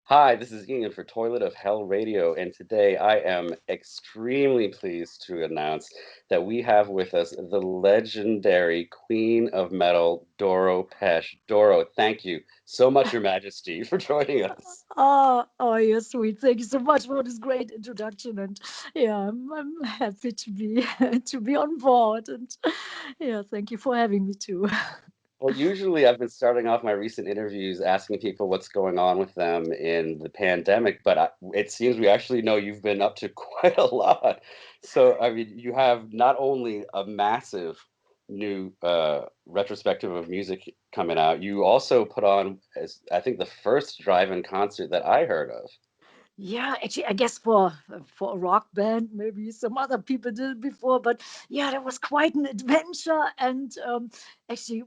Hi, this is Ian for Toilet of Hell Radio, and today I am extremely pleased to announce that we have with us the legendary Queen of Metal, Doro Pesch. Doro, thank you so much, Your Majesty, for joining us. Oh, you're sweet. Thank you so much for this great introduction. And yeah, I'm happy to be to be on board. And yeah, thank you for having me too. Well, usually I've been starting off my recent interviews asking people what's going on with them in the pandemic, but it seems we actually know you've been up to quite a lot. So, I mean, you have not only a massive new retrospective of music coming out, you also put on, as I think, the first drive-in concert that I heard of. Yeah, actually, I guess for a rock band, maybe some other people did it before, but yeah, that was quite an adventure. And actually,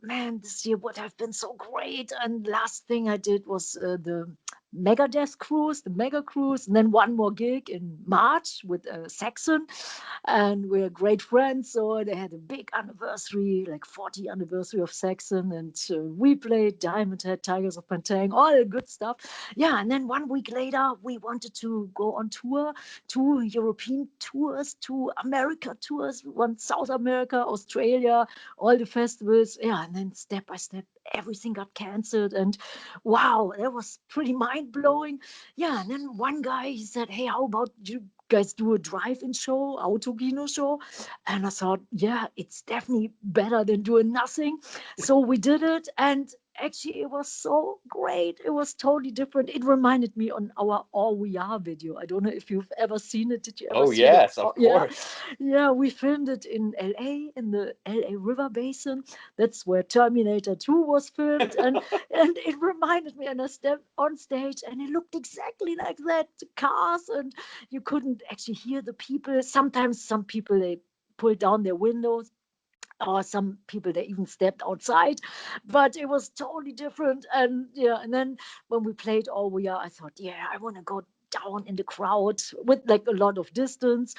man, this year would have been so great. And last thing I did was the Megadeth cruise, the Mega cruise, and then one more gig in March with Saxon, and we're great friends. So they had a big anniversary, like 40 anniversary of Saxon, and we played Diamond Head, Tigers of Pantang, all the good stuff. Yeah, and then one week later, we wanted to go on tour, two European tours, two America tours, one South America, Australia, all the festivals. Yeah, and then step by step, everything got cancelled. And wow, that was pretty mind blowing. Yeah, and then one guy, he said, "Hey, how about you guys do a drive-in show, Autokino show?" And I thought, yeah, it's definitely better than doing nothing. So we did it, and actually it was so great. It was totally different. It reminded me on our All We Are video. I don't know if you've ever seen it. Did you ever Oh, see the yes, oh, of yeah, course. yeah, we filmed it in LA, in the LA River Basin. That's where Terminator 2 was filmed. And it reminded me, and I stepped on stage and it looked exactly like that. Cars, and you couldn't actually hear the people. Sometimes some people, they pulled down their windows, or some people, they even stepped outside, but it was totally different. And yeah, and then when we played All We Are, I thought, yeah, I want to go down in the crowd with like a lot of distance.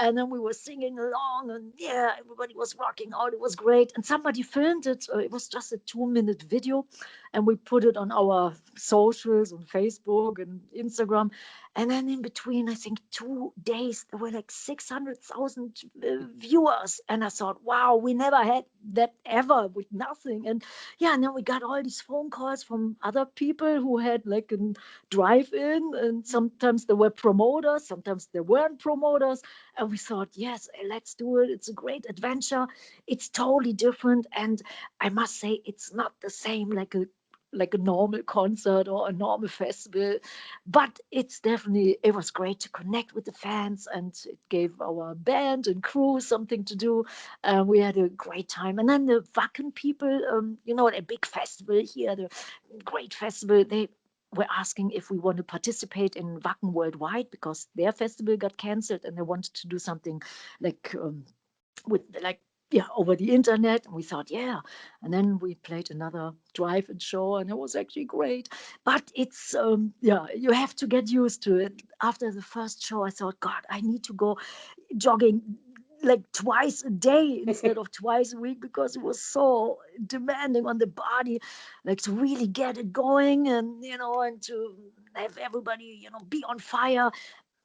And then we were singing along, and yeah, everybody was rocking out. It was great. And somebody filmed it. It was just a 2-minute video, and we put it on our socials, on Facebook and Instagram. And then in between, I think 2 days, there were like 600,000 viewers. And I thought, wow, we never had that ever with nothing. And yeah, and then we got all these phone calls from other people who had like a drive in. And sometimes there were promoters, sometimes there weren't promoters. And we thought, yes, let's do it. It's a great adventure. It's totally different. And I must say, it's not the same like a normal concert or a normal festival, but it was great to connect with the fans, and it gave our band and crew something to do. We had a great time. And then the Wacken people, a big festival here, the great festival, they were asking if we want to participate in Wacken worldwide, because their festival got cancelled and they wanted to do something like with like, yeah, over the internet. And we thought, yeah. And then we played another drive-in show, and it was actually great. But it's yeah, you have to get used to it. After the first show, I thought, God, I need to go jogging like twice a day instead of twice a week, because it was so demanding on the body, like to really get it going, and and to have everybody be on fire.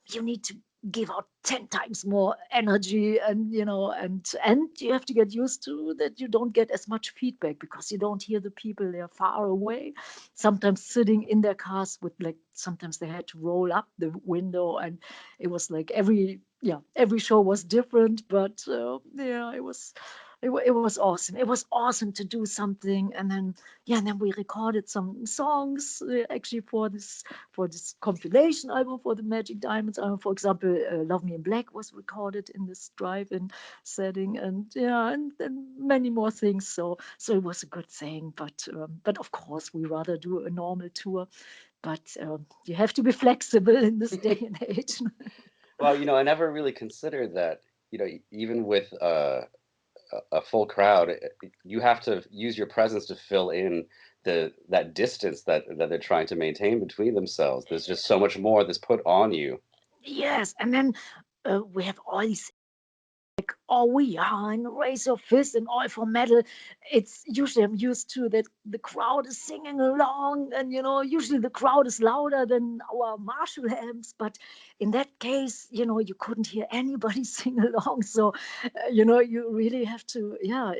You need to give out 10 times more energy, and and you have to get used to that. You don't get as much feedback because you don't hear the people. They're far away, sometimes sitting in their cars with, like, sometimes they had to roll up the window. And it was like every show was different. But yeah, it was awesome. It was awesome to do something. And then, yeah, and then we recorded some songs, actually, for this compilation album, for the Magic Diamonds album. For example, Love Me in Black was recorded in this drive-in setting. And yeah, and many more things. So it was a good thing. But of course, we rather do a normal tour. But you have to be flexible in this day and age. Well, I never really considered that, even with a full crowd, you have to use your presence to fill in that distance that they're trying to maintain between themselves. There's just so much more that's put on you. Yes, and then we have all these oh, we are and raise your fist and all for metal. It's usually I'm used to that the crowd is singing along, and usually the crowd is louder than our Marshall amps. But in that case, you couldn't hear anybody sing along. So, you really have to. Yeah,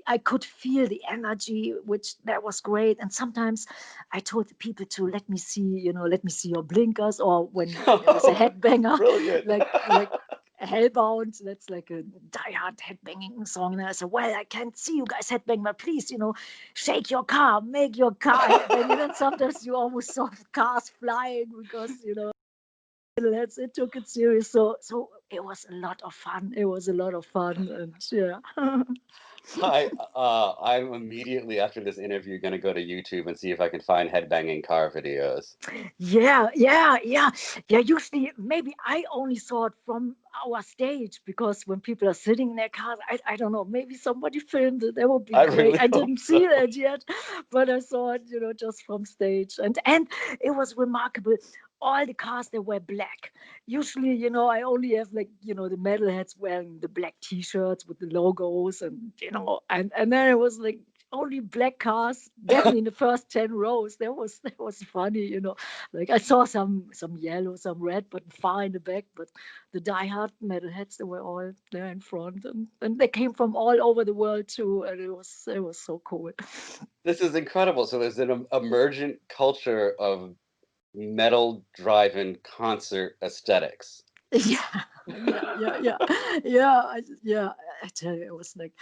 I could feel the energy, which that was great. And sometimes I told the people to let me see your blinkers, or when there was a headbanger, Brilliant. like Hellbound, that's like a die-hard headbanging song. And I said, well, I can't see you guys headbang, but please, shake your car, make your car headbang. And then sometimes you almost saw cars flying because, it took it serious. So it was a lot of fun. It was a lot of fun. And yeah. I'm immediately after this interview going to go to YouTube and see if I can find headbanging car videos. Yeah. Usually, maybe I only saw it from our stage because when people are sitting in their cars, I don't know, maybe somebody filmed it. That would be I great. really I hope didn't so. see that yet, but I saw it, just from stage, and it was remarkable. All the cars, they were black. Usually, I only have like the metalheads wearing the black T-shirts with the logos, and and then it was like only black cars, definitely in the first 10 rows. That was funny, like I saw some yellow, some red, but far in the back. But the diehard metalheads, they were all there in front, and they came from all over the world too, and it was so cool. This is incredible. So there's an emergent culture of metal drive-in concert aesthetics. Yeah, yeah. I tell you, it was like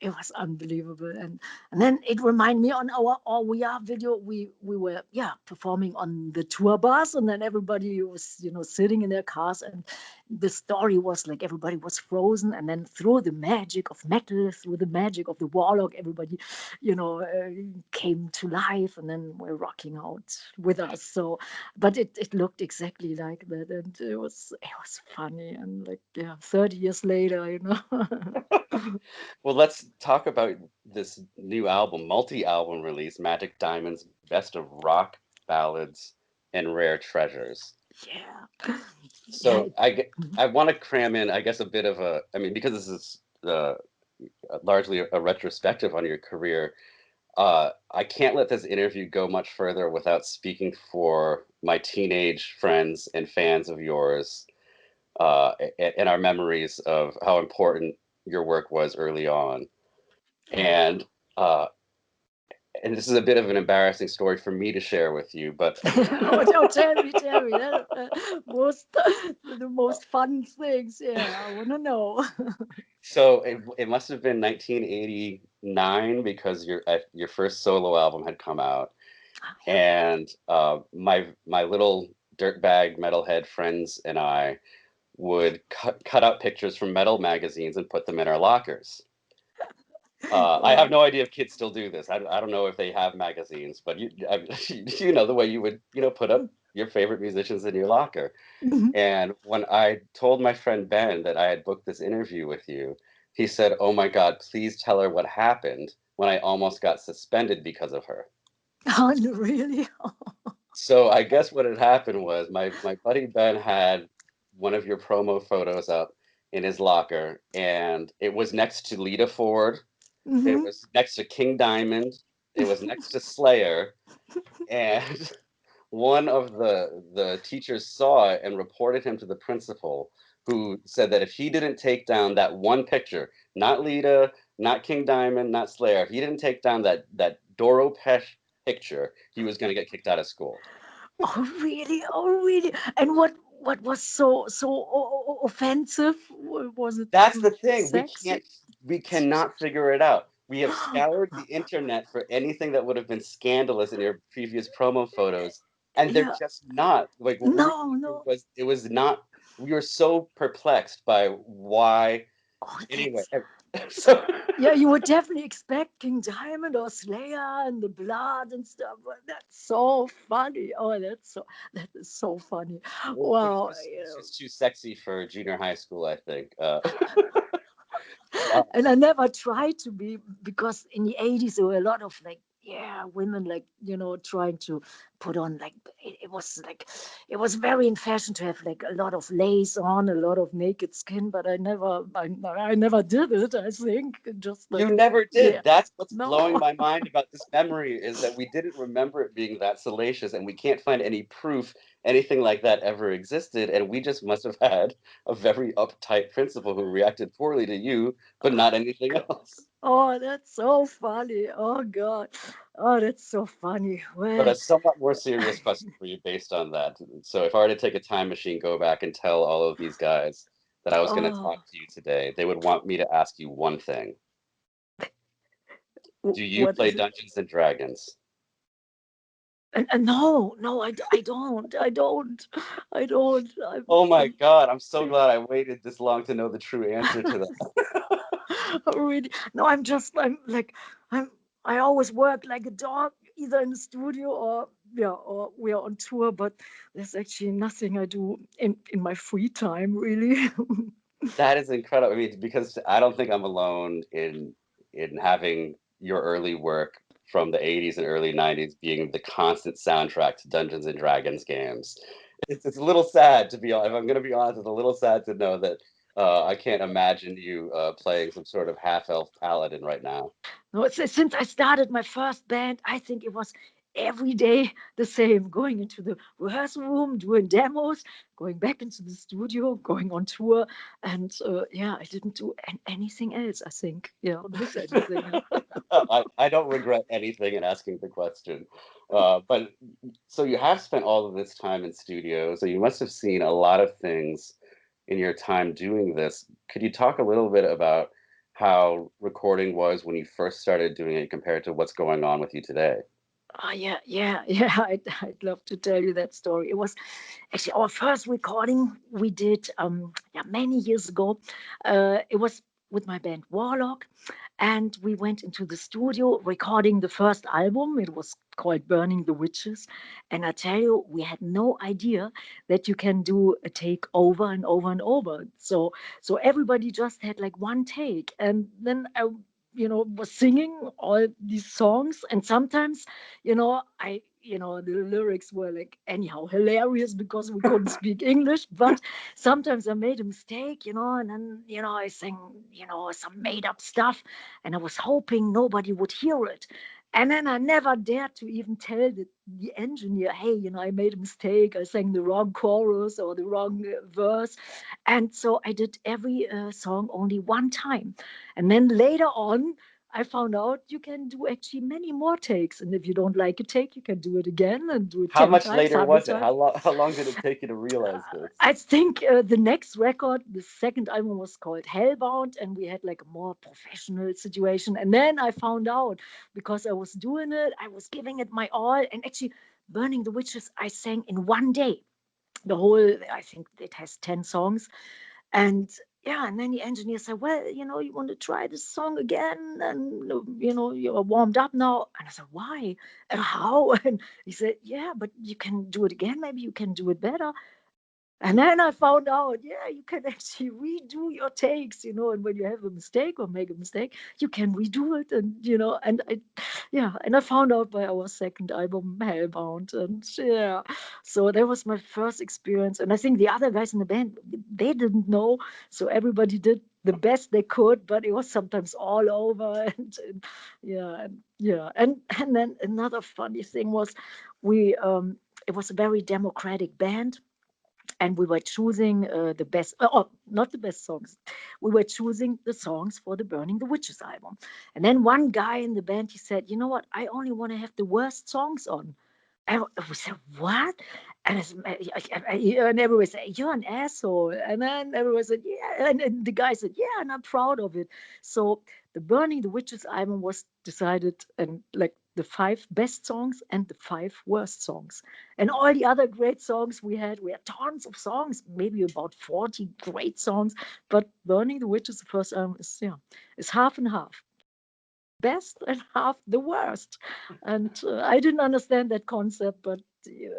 it was unbelievable, and then it reminded me on our All We Are video. We were performing on the tour bus, and then everybody was sitting in their cars, and the story was like everybody was frozen, and then through the magic of metal, through the magic of the Warlock, everybody came to life, and then were rocking out with us. So but it looked exactly like that, and it was funny, and like 30 years later, Well, let's talk about this new album, multi-album release, Magic Diamond's Best of Rock, Ballads, and Rare Treasures. yeah, yeah. So I want to cram in, I guess, a bit of I mean, because this is largely a retrospective on your career. I can't let this interview go much further without speaking for my teenage friends and fans of yours, and our memories of how important your work was early on. And uh, and this is a bit of an embarrassing story for me to share with you, but Oh, tell me, that the most fun things. Yeah, I want to know. so it must have been 1989 because your first solo album had come out, and my little dirtbag metalhead friends and I would cut out pictures from metal magazines and put them in our lockers. I have Wow. no idea if kids still do this. I don't know if they have magazines, but you know the way you would put up your favorite musicians in your locker. Mhm. And when I told my friend Ben that I had booked this interview with you, he said, "Oh my God, please tell her what happened when I almost got suspended because of her." Oh, no, really? So I guess what had happened was my buddy Ben had one of your promo photos up in his locker, and it was next to Lita Ford, it Hmm. was next to King Diamond, it was next to Slayer, and one of the teachers saw it and reported him to the principal, who said that if he didn't take down that one picture, not Lita, not King Diamond, not Slayer, if he didn't take down that Doro Pesch picture, he was going to get kicked out of school. Oh, really? Oh, really? And what was so offensive? Was it That's the thing. sexy? We cannot figure it out. We have scoured the internet for anything that would have been scandalous in your previous promo photos, and they're Yeah. just not. Like what we were No, looking no. was it was not. We were so perplexed by why. Oh, Anyway, that's so yeah. You would definitely expect King Diamond or Slayer and the blood and stuff. But that's so funny. Oh, that is so funny. well, Wow. it's just too sexy for junior high school, I think. Uh, And I never tried to be, because in the 80s there were a lot of like women like trying to put on like it was very in fashion to have like a lot of lace on, a lot of naked skin, but I never did it. I think just like You never yeah, did. That's what's blowing no. my mind about this memory is that we didn't remember it being that salacious, and we can't find any proof anything like that ever existed. And we just must have had a very uptight principal who reacted poorly to you, but not anything else. Oh, that's so funny. Oh God. Oh, that's so funny. But Well, a somewhat more serious question for you based on that. So, if I were to take a time machine, go back and tell all of these guys that I was going to talk oh, to you today, they would want me to ask you one thing. Do you what play is it? Dungeons and Dragons? And no, no, I don't. I don't. Oh my God, I'm so glad I waited this long to know the true answer to that. really, no, I'm like, I'm, I always work like a dog, either in the studio or, yeah, or we are on tour, but there's actually nothing I do in my free time, really. That is incredible. I mean, because I don't think I'm alone in having your early work from the 80s and early 90s being the constant soundtrack to Dungeons and Dragons games. It's a little sad to be honest. If I'm going to be honest, it's a little sad to know that I can't imagine you playing some sort of half-elf paladin right now. No, since I started my first band, I think it was every day the same, going into the rehearsal room, doing demos, going back into the studio, going on tour. And yeah, I didn't do anything else, I think. Yeah, this anything. I don't regret anything in asking the question. But so you have spent all of this time in studio, so you must have seen a lot of things in your time doing this. Could you talk a little bit about how recording was when you first started doing it compared to what's going on with you today? Oh, yeah, yeah, yeah. I'd love to tell you that story. It was actually our first recording we did yeah, many years ago. It was with my band Warlock, and we went into the studio recording the first album. It was called Burning the Witches. And I tell you, we had no idea that you can do a take over and over and over. So everybody just had like one take. And then I was singing all these songs, and sometimes the lyrics were like anyhow hilarious because we couldn't speak English, but sometimes I made a mistake, and then I sang some made up stuff, and I was hoping nobody would hear it. And then I never dared to even tell the engineer, hey, I made a mistake. I sang the wrong chorus or the wrong verse. And so I did every song only one time. And then later on, I found out you can do actually many more takes. And if you don't like a take, you can do it again and do it How 10 much times, later 100 was it? times. How long did it take you to realize this? I think the next record, the second album was called Hellbound, and we had like a more professional situation. And then I found out because I was doing it, I was giving it my all. And actually, Burning the Witches, I sang in one day. The whole, I think it has 10 songs. And yeah, and then the engineer said, well, you want to try this song again? And, you're warmed up now. And I said, why? And how? And he said, yeah, but you can do it again. Maybe you can do it better. And then I found out, yeah, you can actually redo your takes, and when you have a mistake or make a mistake, you can redo it. And I found out by our second album, Hellbound. And yeah, so that was my first experience. And I think the other guys in the band, they didn't know. So everybody did the best they could, but it was sometimes all over. And yeah, and then another funny thing was it was a very democratic band, and we were choosing the best, not the best songs. We were choosing the songs for the Burning the Witches album. And then one guy in the band, he said, you know what? I only want to have the worst songs on. And we said, what? And, and everyone said, you're an asshole. And then everyone said, yeah. And the guy said, yeah, and I'm proud of it. So the Burning the Witches album was decided, and like the 5 best songs and the 5 worst songs. And all the other great songs we had tons of songs, maybe about 40 great songs. But Burning the Witches, the first album, is half and half, best and half the worst. And I didn't understand that concept, but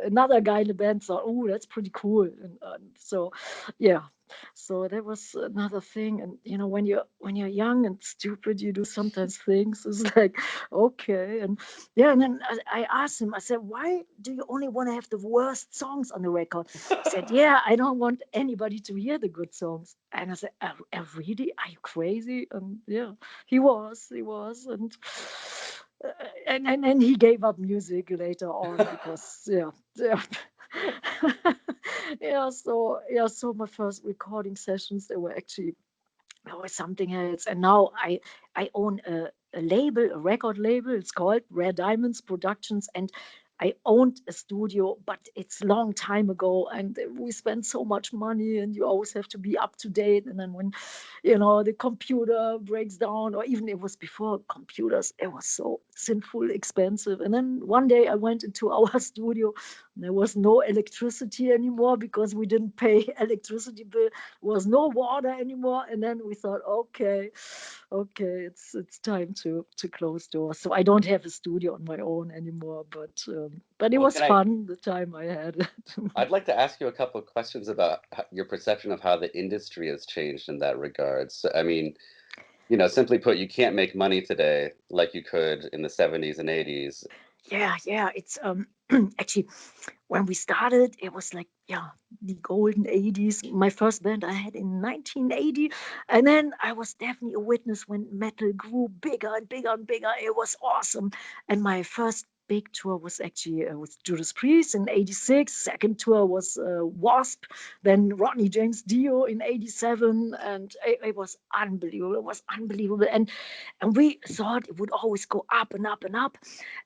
another guy in the band thought, oh, that's pretty cool. And so, yeah. So that was another thing. And when you're young and stupid, you do sometimes things. It's like, okay. And yeah, and then I asked him, I said, why do you only want to have the worst songs on the record? He said, yeah, I don't want anybody to hear the good songs. And I said, really? Are you crazy? And yeah, he was. Uh, and he gave up music later on because yeah. So my first recording sessions, they were actually or something else. And now I own a label, a record label. It's called Rare Diamonds Productions, and I owned a studio, but it's a long time ago, and we spent so much money, and you always have to be up to date. And then when the computer breaks down, or even it was before computers, it was so sinful expensive. And then one day I went into our studio, and there was no electricity anymore because we didn't pay electricity bill. Was no water anymore. And then we thought, okay, it's time to close doors. So I don't have a studio on my own anymore, but it Well, was can I? fun the time I had it. I'd like to ask you a couple of questions about your perception of how the industry has changed in that regard. So, I mean, simply put, you can't make money today like you could in the 70s and 80s. Yeah, it's actually when we started, it was like, yeah, the golden 80s. My first band I had in 1980. And then I was definitely a witness when metal grew bigger and bigger and bigger. It was awesome. And my first big tour was actually with Judas Priest in 86. Second tour was Wasp, then Rodney James Dio in 87. And it was unbelievable. It was unbelievable. And we thought it would always go up and up and up.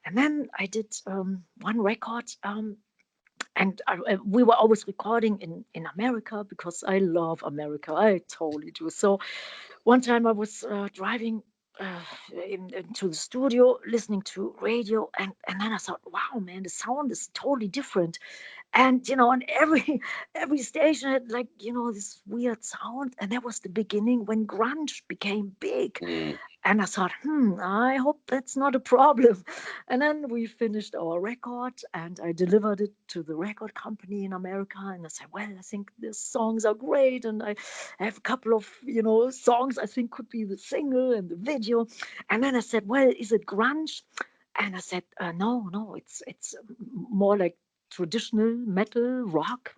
And then I did one record, and we were always recording in America because I love America. I totally do. So one time I was driving uh, into the studio, listening to radio, and then I thought, wow, man, the sound is totally different. And on every station had like this weird sound, and that was the beginning when grunge became big. Mm. And I thought, I hope that's not a problem. And then we finished our record, and I delivered it to the record company in America. And I said, well, I think the songs are great. And I have a couple of, songs I think could be the single and the video. And then I said, well, is it grunge? And I said, no, it's more like traditional metal rock.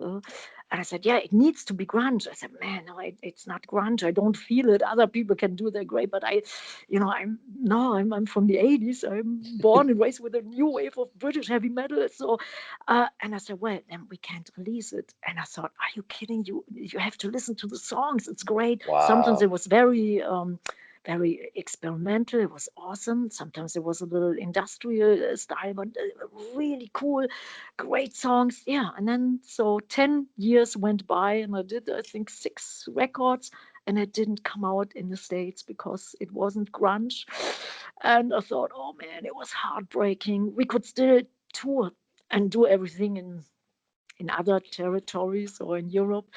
And I said, yeah, it needs to be grunge. I said, man, no, it's not grunge. I don't feel it. Other people can do that great, but I'm from the 80s. I'm born and raised with a new wave of British heavy metal. So, and I said, well, then we can't release it. And I thought, are you kidding? You have to listen to the songs. It's great. Sometimes Wow. it was very experimental. It was awesome. Sometimes it was a little industrial style, but really cool, great songs. Yeah. And then so 10 years went by, and I did, I think, 6 records, and it didn't come out in the States because it wasn't grunge. And I thought, oh man, it was heartbreaking. We could still tour and do everything in other territories or in Europe.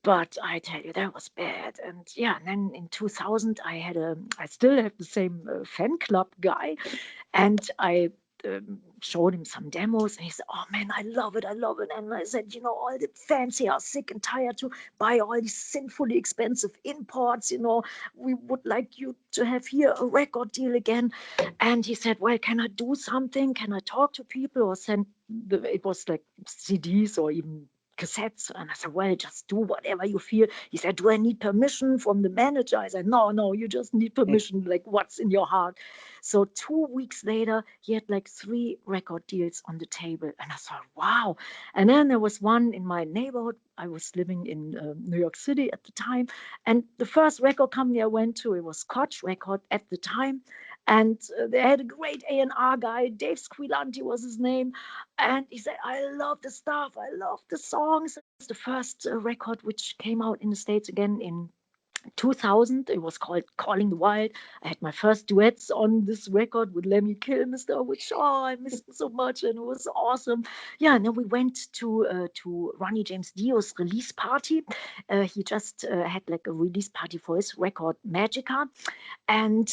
But I tell you, that was bad. And yeah, and then in 2000, I still have the same fan club guy, and I showed him some demos, and he said, oh man, I love it, I love it. And I said, all the fans here are sick and tired to buy all these sinfully expensive imports. We would like you to have here a record deal again. And he said, well, can I do something? Can I talk to people or send it was like CDs or even cassettes? And I said, well, just do whatever you feel. He said, do I need permission from the manager? I said, no, you just need permission, like what's in your heart. So 2 weeks later, he had like 3 record deals on the table. And I thought, wow. And then there was one in my neighborhood. I was living in New York City at the time. And the first record company I went to, it was Koch Record at the time. And they had a great A&R guy, Dave Squilanti was his name. And he said, I love the stuff. I love the songs. It's the first record which came out in the States again in 2000. It was called Calling the Wild. I had my first duets on this record with Lemmy Kilmister, which I missed so much, and it was awesome. Yeah, and then we went to Ronnie James Dio's release party. He just had like a release party for his record Magica, and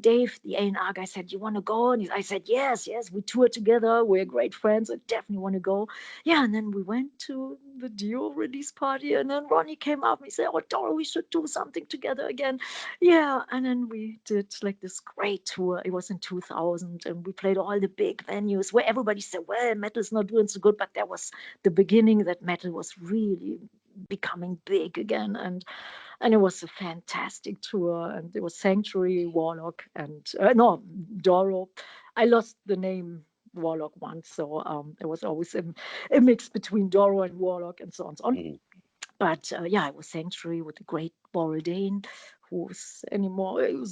Dave, the A&R guy, said, "You want to go?" And I said, "Yes, yes." We toured together. We're great friends. I definitely want to go. Yeah, and then we went to the Dio release party, and then Ronnie came up and he said, "Oh, Doro, we should do something together again." Yeah, and then we did like this great tour. It was in 2000, and we played all the big venues where everybody said, "Well, metal's not doing so good," but that was the beginning that metal was really becoming big again, and it was a fantastic tour. And it was Sanctuary, Warlock, and no, Doro. I lost the name Warlock once, so there was always a mix between Doro and Warlock, and so on and so on. Mhm. But yeah, it was Sanctuary with the great Borodane, who was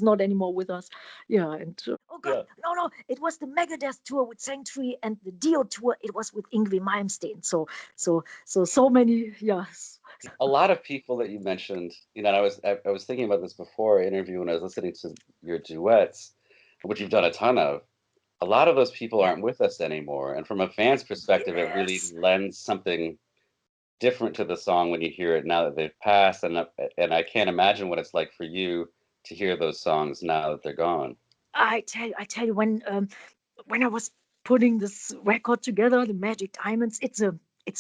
not anymore with us. Yeah, and oh god, Yeah. no, it was the Megadeth tour with Sanctuary, and the Dio tour. It was with Yngwie Malmsteen. So many, yes. A lot of people that you mentioned, and I was thinking about this before our interview when I was listening to your duets, which you've done a ton of. A lot of those people Yeah. aren't with us anymore, and from a fan's perspective, it really Yes. lends something different to the song when you hear it now that they've passed, and I can't imagine what it's like for you to hear those songs now that they're gone. I tell you, when I was putting this record together, the Magic Diamonds, it's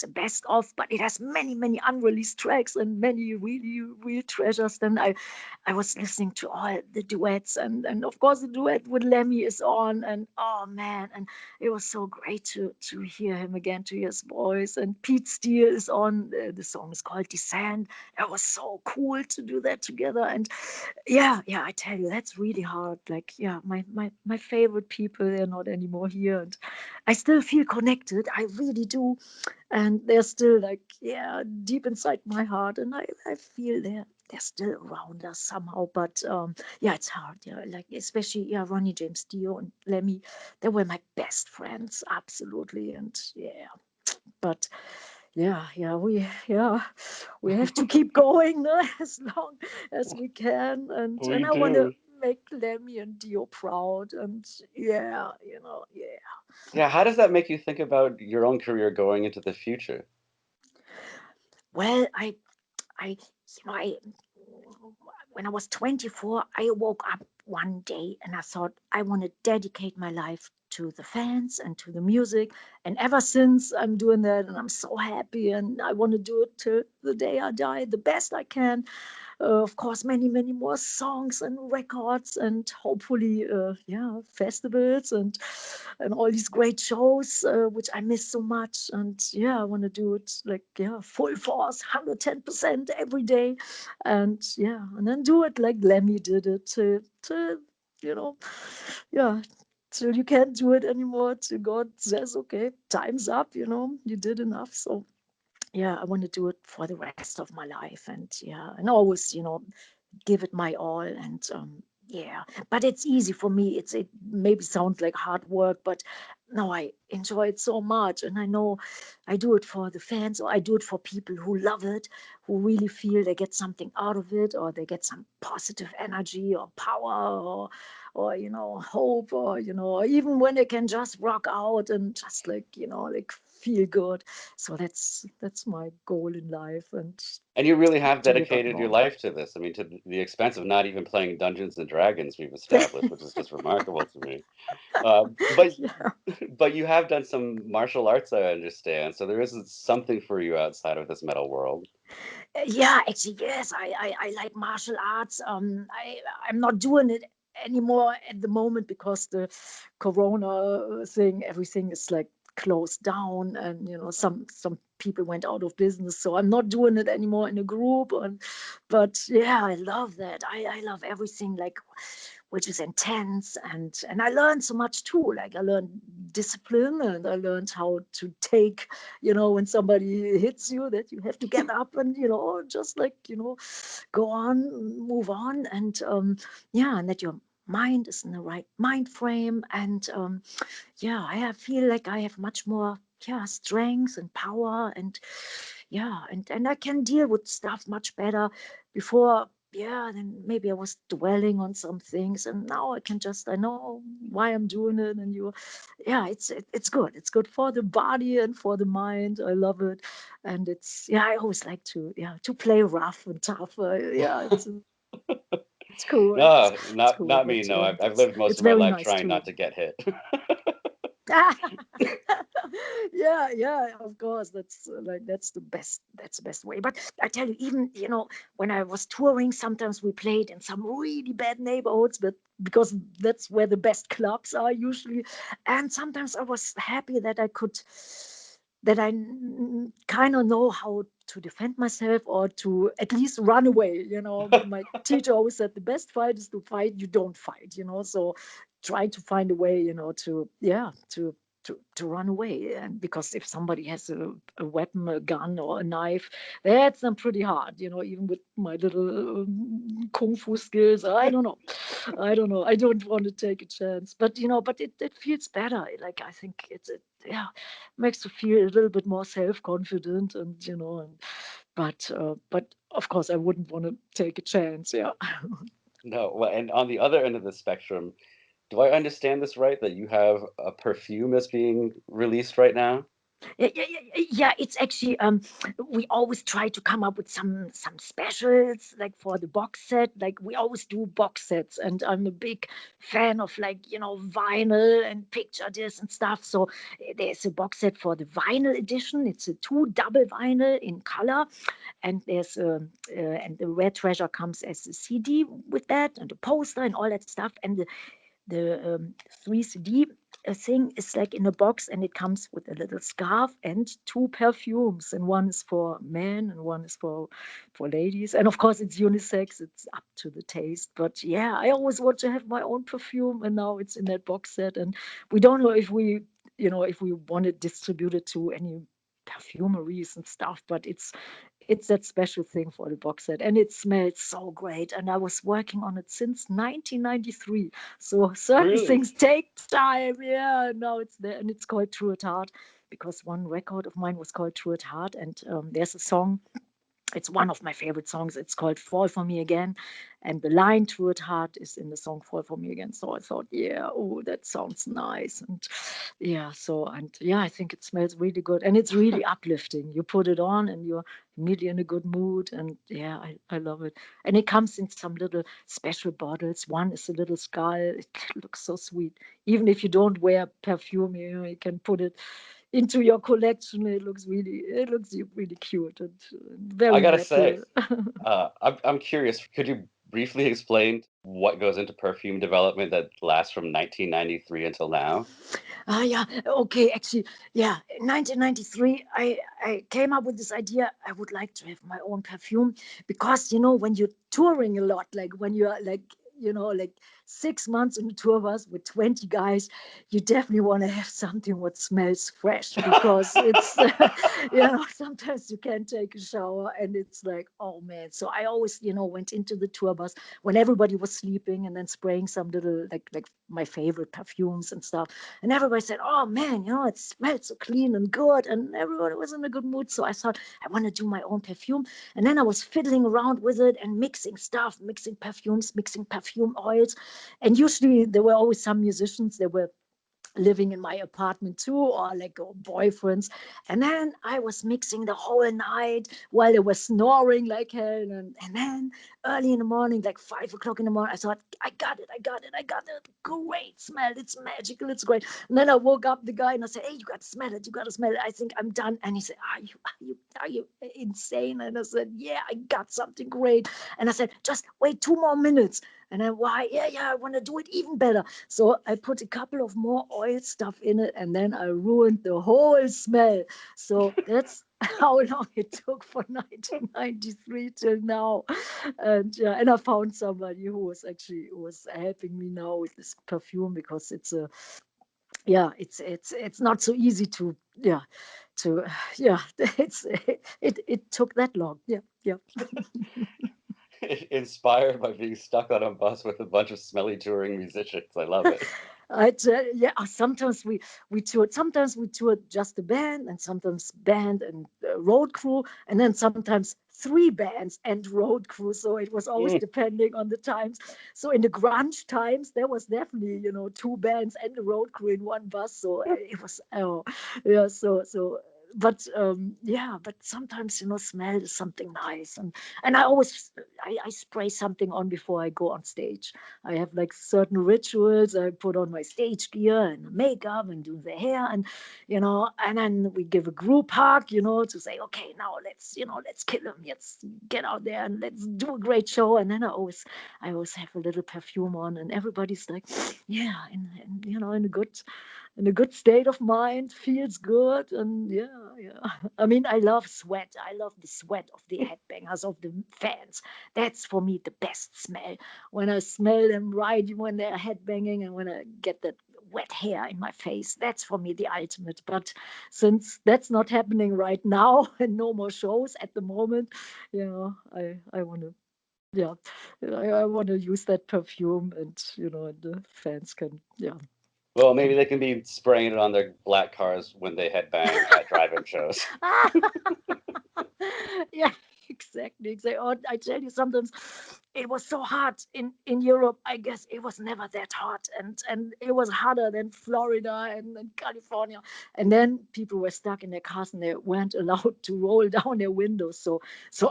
a best of, but it has many unreleased tracks and many really real treasures. Then I was listening to all the duets, and of course the duet with Lemmy is on, and oh man, and it was so great to hear him again, to hear his voice. And Pete Steele is on. The song is called Descend. It was so cool to do that together. And yeah, I tell you, that's really hard. Like, yeah, my favorite people, they're not anymore here, and I still feel connected. I really do, and they're still like, yeah, deep inside my heart, and I feel they're still around us somehow. But yeah, it's hard. Yeah, like especially yeah, Ronnie James Dio and Lemmy, they were my best friends, absolutely, and yeah, but we have to keep going, no, as long as we can, and We I want to do. make Lemmy and Dio proud, and yeah, yeah. Yeah, how does that make you think about your own career going into the future? Well, I when I was 24, I woke up one day and I thought I want to dedicate my life to the fans and to the music. And ever since I'm doing that, and I'm so happy, and I want to do it till the day I die, the best I can. Of course, many more songs and records, and hopefully yeah, festivals, and all these great shows, which I miss so much. And yeah, I want to do it like, yeah, full force, 110% every day. And yeah, and then do it like Lemmy did it, to you know yeah, till you can't do it anymore, till God says, okay, time's up, you did enough. So yeah, I want to do it for the rest of my life, and yeah, and always, give it my all. And yeah, but it's easy for me. It maybe sounds like hard work, but no, I enjoy it so much, and I know I do it for the fans, or I do it for people who love it, who really feel they get something out of it, or they get some positive energy or power, or hope, or even when they can just rock out and just like like feel good. So that's my goal in life, and And you really have to live up dedicated your more. life to this. I mean, to the expense of not even playing Dungeons and Dragons, we've established, which is just remarkable to me. But Yeah. but you have done some martial arts, I understand. So there is something for you outside of this metal world. Yeah, actually, yes. I like martial arts. I'm not doing it anymore at the moment because the corona thing, everything is like closed down, and some people went out of business. So I'm not doing it anymore in a group. But yeah, I love that. I love everything like which is intense, and I learned so much too. Like I learned discipline, and I learned how to take, when somebody hits you, that you have to get up and just like go on, move on. And yeah, and that your mind is in the right mind frame. And yeah, feel like I have much more, yeah, strength and power. And yeah, and I can deal with stuff much better. Before yeah, then maybe I was dwelling on some things, and now I know why I'm doing it, and yeah, it's good. It's good for the body and for the mind. I love it, and yeah, I always like to play rough and tough. Yeah, it's cool. No, It's cool, not but me. No, I've it's lived most it's of my very life nice trying too. not to get hit. Yeah, yeah, of course, that's the best, way. But I tell you, even when I was touring, sometimes we played in some really bad neighborhoods, but because that's where the best clubs are usually. And sometimes I was happy that I kind of know how to defend myself, or to at least run away. My teacher always said the best fight is to fight you don't fight. So try to find a way, to, yeah, to run away. And because if somebody has a weapon, a gun or a knife, that's pretty hard, even with my little kung fu skills. I don't know, I don't want to take a chance, but it feels better. Like, I think yeah, makes you feel a little bit more self-confident, and but of course I wouldn't want to take a chance. Yeah. No, well, and on the other end of the spectrum, do I understand this right that you have a perfume that's being released right now? Yeah, it's actually, we always try to come up with some specials, like for the box set. Like, we always do box sets, and I'm a big fan of, like, vinyl and picture discs and stuff. So there's a box set for the vinyl edition. It's a two double vinyl in color, and and the Rare Treasure comes as a CD with that, and a poster and all that stuff. And the 3 CD thing is like in a box, and it comes with a little scarf and two perfumes, and one is for men and one is for ladies. And of course, it's unisex. It's up to the taste. But yeah, I always want to have my own perfume, and now it's in that box set. And we don't know if we want to distribute it to any perfumeries and stuff, but it's that special thing for the box set, and it smells so great. And I was working on it since 1993, so certain Really? things take time. Yeah, now it's there, and it's called True at Heart, because one record of mine was called True at Heart. And there's a song, it's one of my favorite songs. It's called Fall for Me Again. And the line True at Heart is in the song Fall for Me Again. So I thought, yeah, oh, that sounds nice. And yeah, I think it smells really good. And it's really uplifting. You put it on and you're immediately in a good mood. And yeah, I love it. And it comes in some little special bottles. One is a little skull. It looks so sweet. Even if you don't wear perfume, you can put it into your collection. It looks really cute, and I very gotta natural. say, I'm curious. Could you briefly explain what goes into perfume development that lasts from 1993 until now? Yeah, okay, actually, yeah, in 1993, I came up with this idea. I would like to have my own perfume, because, when you're touring a lot, like when you're like, like 6 months on a tour bus with 20 guys, you definitely want to have something what smells fresh, because it's, sometimes you can't take a shower, and it's like, oh man. So I always, went into the tour bus when everybody was sleeping, and then spraying some little, like my favorite perfumes and stuff. And everybody said, oh man, it smells so clean and good. And everybody was in a good mood. So I thought, I want to do my own perfume. And then I was fiddling around with it and mixing stuff, mixing perfumes, mixing perfume oils. And usually there were always some musicians. There were living in my apartment too, or like boyfriends. And then I was mixing the whole night while they were snoring like hell. And then early in the morning, like 5 o'clock in the morning, I thought, I got it. Great smell. It's magical. It's great. And then I woke up the guy and I said, hey, you got to smell it. You got to smell it. I think I'm done. And he said, are you insane? And I said, yeah, I got something great. And I said, just wait 2 more minutes. And then, why? Yeah, I want to do it even better. So I put a couple of more oil stuff in it, and then I ruined the whole smell. So that's how long it took for 1993 till now. And I found somebody who was helping me now with this perfume, because it's not so easy to yeah, it took that long. Yeah. Inspired by being stuck on a bus with a bunch of smelly touring musicians. I love it. I tell yeah. Sometimes we toured. Sometimes we toured just the band, and sometimes band and road crew, and then sometimes three bands and road crew, so it was always Mm. depending on the times. So in the grunge times, there was definitely, two bands and a road crew in one bus. So it was, oh, yeah. So but yeah, but sometimes, smell is something nice, and I spray something on before I go on stage. I have like certain rituals. I put on my stage gear and makeup and do the hair, and then we give a group hug, to say, okay, now let's kill him. Let's get out there and let's do a great show. And then I always have a little perfume on, and everybody's like, yeah, in a good state of mind, feels good, and yeah. I mean, I love sweat. I love the sweat of the headbangers, of the fans. That's for me the best smell. When I smell them right when they're headbanging, and when I get that wet hair in my face, that's for me the ultimate. But since that's not happening right now and no more shows at the moment, I want to. Yeah, I want to use that perfume, and the fans can, yeah, Well, maybe can. they can be spraying it on their black cars when they headbang at drive-in shows. Yeah, exactly. Oh, I tell you, sometimes it was so hot in Europe. I guess it was never that hot, and it was hotter than Florida and California. And then people were stuck in their cars and they weren't allowed to roll down their windows. So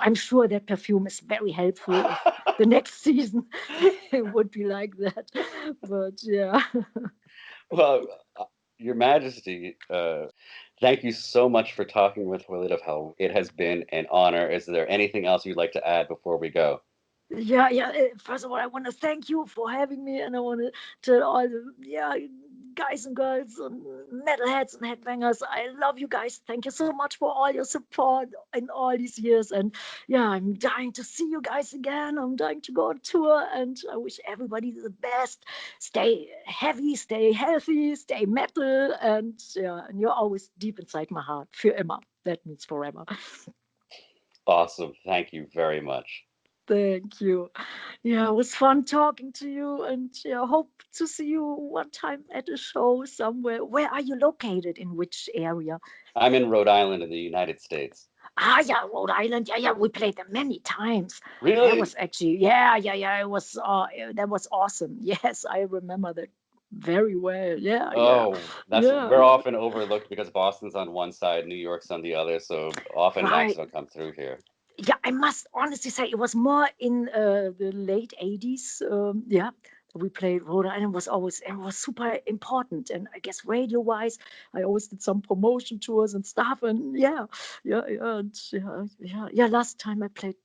I'm sure that perfume is very helpful if the next season it would be like that. But yeah. Well, Your Majesty, thank you so much for talking with Willie of Hell. It has been an honor. Is there anything else you'd like to add before we go? Yeah. First of all, I want to thank you for having me, and I want to tell all the guys and girls and metalheads and headbangers, I love you guys. Thank you so much for all your support in all these years. And yeah, I'm dying to see you guys again. I'm dying to go on tour, and I wish everybody the best. Stay heavy, stay healthy, stay metal, and yeah, and you're always deep inside my heart. Für immer. That means forever. Awesome. Thank you very much. Thank you. Yeah, it was fun talking to you, and yeah, hope to see you one time at a show somewhere. Where are you located? In which area? I'm in Rhode Island in the United States. Ah, yeah, Rhode Island. Yeah, we played there many times. That was Really? actually, yeah. That was awesome. Yes, I remember that very well. Oh, we're Yeah. often overlooked because Boston's on one side, New York's on the other, so often acts Right. don't come through here. Yeah, I must honestly say it was more in the late 80s. Yeah, we played Rhode Island it was super important. And I guess radio wise, I always did some promotion tours and stuff. And yeah. Last time I played,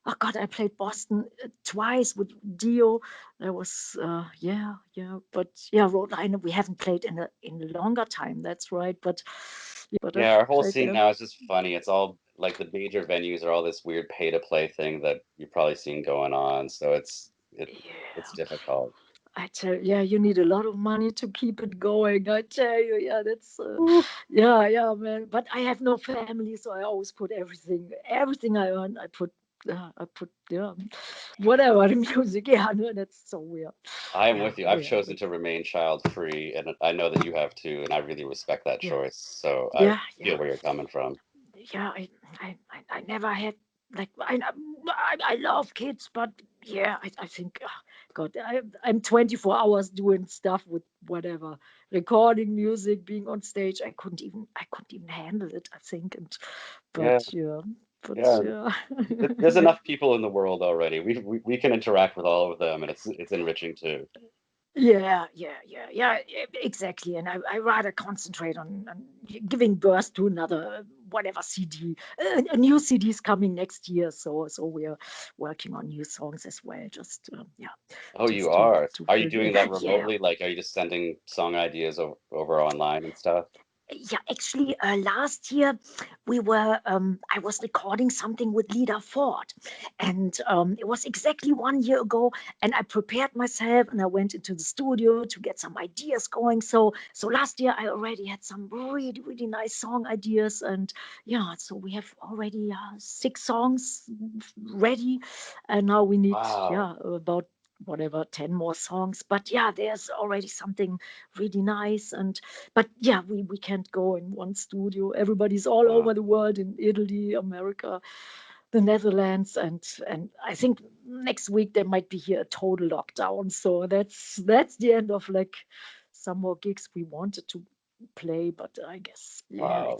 oh God, I played Boston twice with Dio. That was, But yeah, Rhode Island, we haven't played in a longer time. That's right. But Yeah, I've our whole played scene there. now is just funny. It's all like the major venues are all this weird pay to play thing that you've probably seen going on, so it's Yeah. difficult. I tell yeah, you need a lot of money to keep it going. I tell you, yeah, that's Ooh. yeah, man. But I have no family, so I always put everything I earn, I put whatever the music. Yeah, no, that's so weird. I am Yeah, with you. I've yeah, chosen to remain child free, and I know that you have too, and I really respect that yeah, choice. So I yeah, feel yeah. where you're coming from. Yeah, I never had like I love kids, but yeah, I think God, I'm 24 hours doing stuff with whatever recording music, being on stage. I couldn't even handle it. I think, and Yeah, but yeah, but yeah. yeah, There's yeah. enough people in the world already. We can interact with all of them, and it's enriching too. Yeah, exactly. And I rather concentrate on giving birth to another whatever CD. A new CD is coming next year, so we're working on new songs as well. Oh, you Just to are. to Are you fill the doing that yeah. remotely? Like, are you just sending song ideas over online and stuff? Yeah, actually, last year I was recording something with Lida Ford, and it was exactly 1 year ago. And I prepared myself, and I went into the studio to get some ideas going. So last year I already had some really, really nice song ideas, and yeah, so we have already 6 songs ready, and now we need Wow. about whatever 10 more songs. But yeah, there's already something really nice. And but yeah, we can't go in one studio. Everybody's all Wow. over the world, in Italy, America, the Netherlands, and I think next week there might be here a total lockdown. So that's the end of like some more gigs we wanted to play, but I guess yeah, Wow.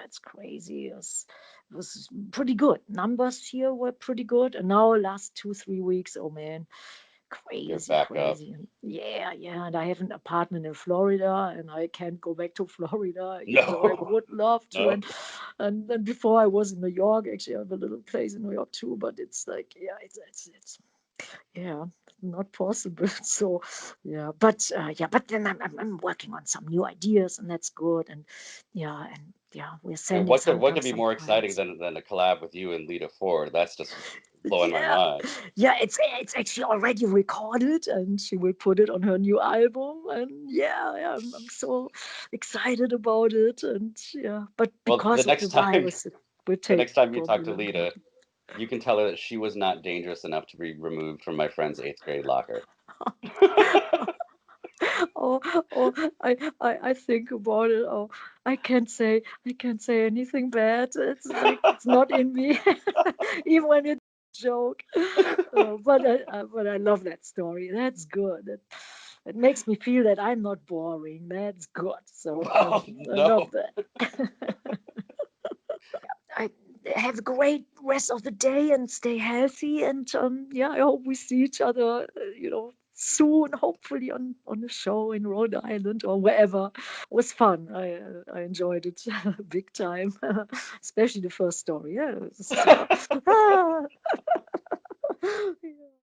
it's crazy. It was pretty good. Numbers here were pretty good, and now last 2 3 weeks, oh man, You're crazy, back up. crazy. And yeah, yeah. And I have an apartment in Florida, and I can't go back to Florida, even though I No. would love to. No. And then before I was in New York, actually, I have a little place in New York too. But it's like, yeah, it's yeah, not possible. So yeah, but then I'm working on some new ideas, and that's good. And yeah, we're And sending what could sometimes be some more exciting files. than a collab with you and Lita Ford? That's just blowing my Yeah, mind. yeah, it's actually already recorded, and she will put it on her new album. And yeah, yeah, I'm so excited about it. And yeah, but Well, because of the virus, it will the take next time you talk probably to longer. Lita, you can tell her that she was not dangerous enough to be removed from my friend's eighth grade locker. Oh, oh, I think about it. Oh, I can't say anything bad. It's like it's not in me, even when it's a joke. But I love that story. That's good. It makes me feel that I'm not boring. That's good. So Oh I love no. that. I have a great rest of the day and stay healthy. And yeah, I hope we see each other, soon, hopefully on a show in Rhode Island or wherever. It was fun. I enjoyed it big time, especially the first story. Yeah, it was super. Ah, yeah.